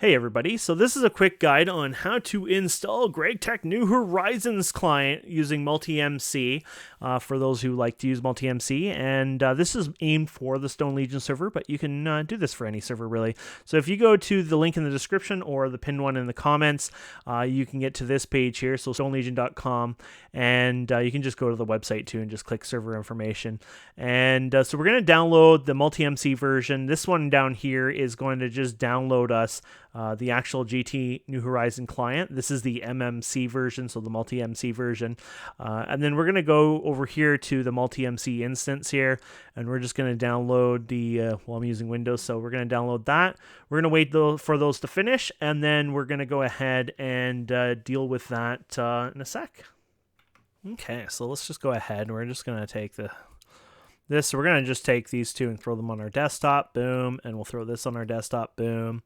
Hey everybody, so this is a quick guide on how to install GTNH New Horizons client using MultiMC for those who like to use MultiMC, and this is aimed for the Stone Legion server, but you can do this for any server really. So if you go to the link in the description or the pinned one in the comments, you can get to this page here, so stonelegion.com, and you can just go to the website too and just click server information. And so we're going to download the MultiMC version. This one down here is going to just download us the actual GT New Horizon client. This is the MMC version, so the MultiMC version. And then we're going to go over here to the MultiMC instance here, and we're just going to download the, well, I'm using Windows, so we're going to download that. We're going to wait for those to finish, and then we're going to go ahead and deal with that in a sec. Okay, so let's just go ahead. We're just going to take this. So we're going to just take these two and throw them on our desktop. Boom. And we'll throw this on our desktop. Boom.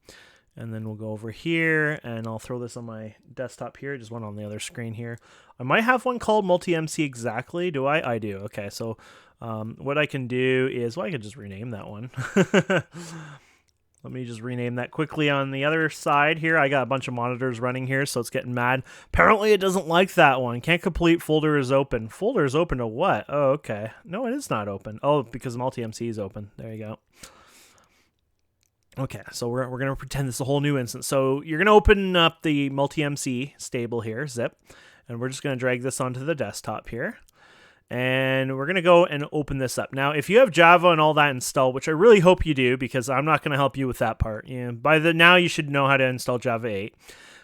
And then we'll go over here, and I'll throw this on my desktop here, just one on the other screen here. I might have one called MultiMC exactly. Do I? I do. Okay, so what I can do is, well, I can just rename that one. Let me just rename that quickly on the other side here. I got a bunch of monitors running here, so it's getting mad. Apparently, it doesn't like that one. Can't complete folder is open. Folder is open to what? Oh, okay. No, it is not open. Oh, because MultiMC is open. There you go. Okay, so we're going to pretend this is a whole new instance. So you're going to open up the MultiMC stable here, zip, and we're just going to drag this onto the desktop here. And we're going to go and open this up. Now, if you have Java and all that installed, which I really hope you do, because I'm not going to help you with that part. By now you should know how to install Java 8.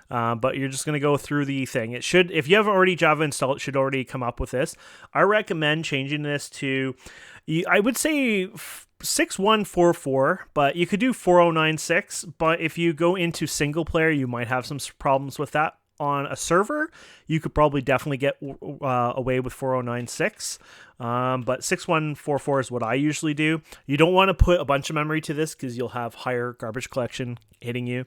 But you're just going to go through the thing. It should, if you haven't already Java installed, it should already come up with this. I recommend changing this to, I would say 6144, but you could do 4096. But if you go into single player, you might have some problems with that. On a server, you could probably definitely get away with 4096. But 6144 is what I usually do. You don't want to put a bunch of memory to this because you'll have higher garbage collection hitting you.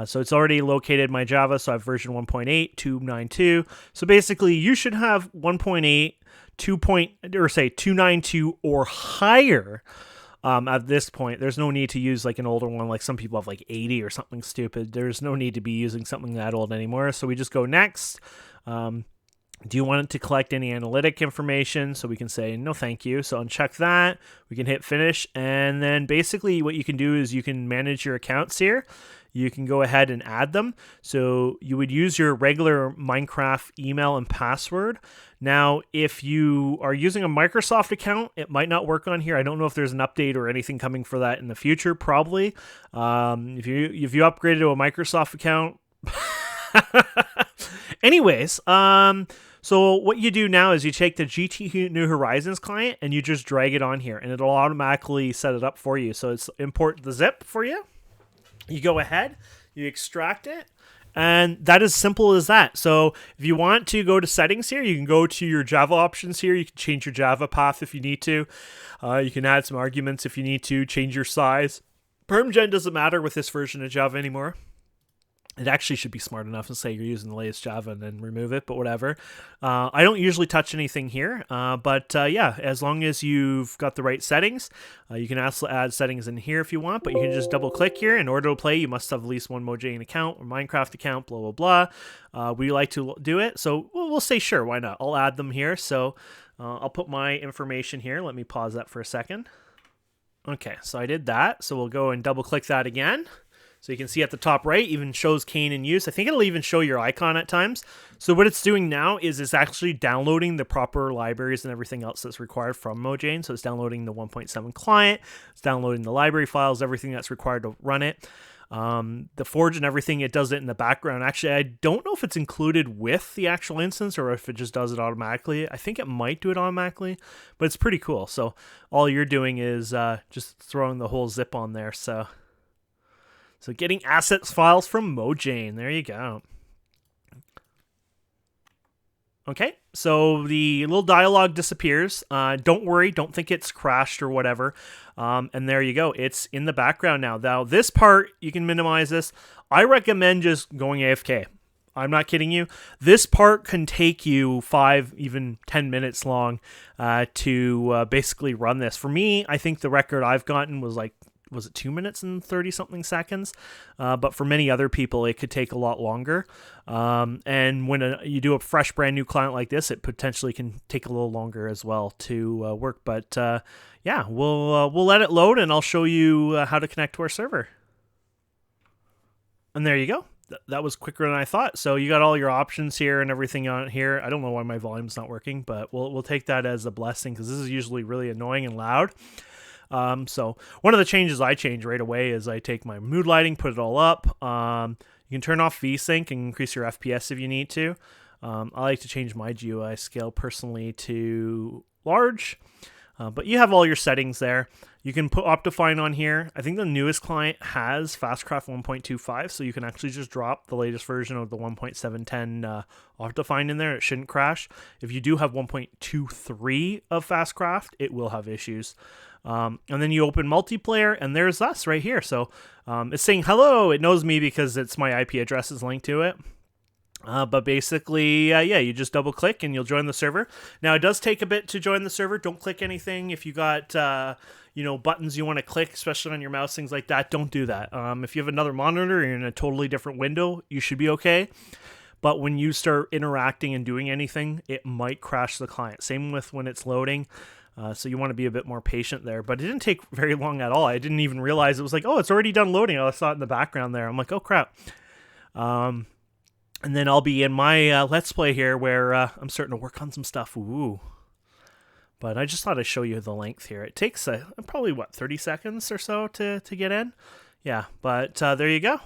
So it's already located my Java, so I have version 1.8, 292. So basically, you should have 1.8, 292 or higher. At this point, there's no need to use like an older one, like some people have like 80 or something stupid. There's no need to be using something that old anymore. So we just go next. Do you want it to collect any analytic information? So we can say no thank you. So uncheck that. We can hit finish. And then basically what you can do is you can manage your accounts here. You can go ahead and add them. So you would use your regular Minecraft email and password. Now, if you are using a Microsoft account, it might not work on here. I don't know if there's an update or anything coming for that in the future, probably. If you upgraded to a Microsoft account. Anyways, so what you do now is you take the GT New Horizons client and you just drag it on here, and it'll automatically set it up for you. So it's import the zip for you. You go ahead, you extract it, and that is simple as that. So if you want to go to settings here, you can go to your Java options here. You can change your Java path if you need to. You can add some arguments if you need to, change your size. PermGen doesn't matter with this version of Java anymore. It actually should be smart enough to say you're using the latest Java and then remove it, but whatever. I don't usually touch anything here, but yeah, as long as you've got the right settings, you can also add settings in here if you want, but you can just double click here. In order to play, you must have at least one Mojang account or Minecraft account, blah, blah, blah. We like to do it, so we'll say sure, why not? I'll add them here, so I'll put my information here. Let me pause that for a second. Okay, so I did that, so we'll go and double click that again. So you can see at the top right, even shows Kane in use. I think it'll even show your icon at times. So what it's doing now is it's actually downloading the proper libraries and everything else that's required from Mojang. So it's downloading the 1.7 client, it's downloading the library files, everything that's required to run it. The Forge and everything, it does it in the background. Actually, I don't know if it's included with the actual instance or if it just does it automatically. I think it might do it automatically, but it's pretty cool. So all you're doing is just throwing the whole zip on there. So getting assets files from Mojang. There you go. Okay, so the little dialogue disappears. Don't worry, don't think it's crashed or whatever. And there you go. It's in the background now. Now, this part, you can minimize this. I recommend just going AFK. I'm not kidding you. This part can take you 5, even 10 minutes long to basically run this. For me, I think the record I've gotten was like was it 2 minutes and 30 something seconds? But for many other people, it could take a lot longer. And when you do a fresh, brand new client like this, it potentially can take a little longer as well to work. But yeah, we'll let it load, and I'll show you how to connect to our server. And there you go. That was quicker than I thought. So you got all your options here and everything on here. I don't know why my volume's not working, but we'll take that as a blessing, because this is usually really annoying and loud. So one of the changes I change right away is I take my mood lighting, put it all up. You can turn off VSync and increase your FPS if you need to. I like to change my GUI scale personally to large, but you have all your settings there. You can put Optifine on here. I think the newest client has Fastcraft 1.25, so you can actually just drop the latest version of the 1.710 Optifine in there. It shouldn't crash. If you do have 1.23 of Fastcraft, it will have issues. And then you open multiplayer, and there's us right here. So it's saying hello. It knows me because it's my IP address is linked to it. But basically, yeah, you just double click and you'll join the server. Now, it does take a bit to join the server. Don't click anything. If you got, buttons you want to click, especially on your mouse, things like that, don't do that. If you have another monitor, you're in a totally different window, you should be okay. But when you start interacting and doing anything, it might crash the client. Same with when it's loading. So you want to be a bit more patient there. But it didn't take very long at all. I didn't even realize it was like, oh, it's already done loading. I saw it in the background there. I'm like, oh, crap. And then I'll be in my Let's Play here where I'm starting to work on some stuff. Ooh. But I just thought I'd show you the length here. It takes probably, 30 seconds or so to get in? Yeah, but there you go.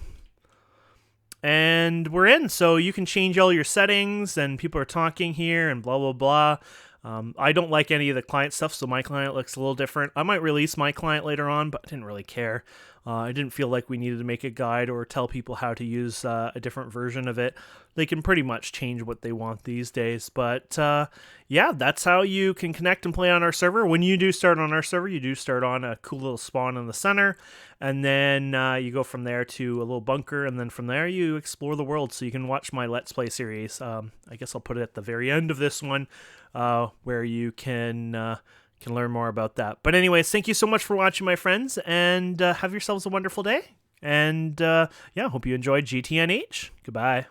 And we're in. So you can change all your settings, and people are talking here and blah, blah, blah. I don't like any of the client stuff, so my client looks a little different. I might release my client later on, but I didn't really care. I didn't feel like we needed to make a guide or tell people how to use a different version of it. They can pretty much change what they want these days. But yeah, that's how you can connect and play on our server. When you do start on our server, you do start on a cool little spawn in the center. And then you go from there to a little bunker. And then from there, you explore the world. So you can watch my Let's Play series. I guess I'll put it at the very end of this one, where you can learn more about that. But anyways, thank you so much for watching, my friends, and have yourselves a wonderful day. And yeah, hope you enjoyed GTNH. Goodbye.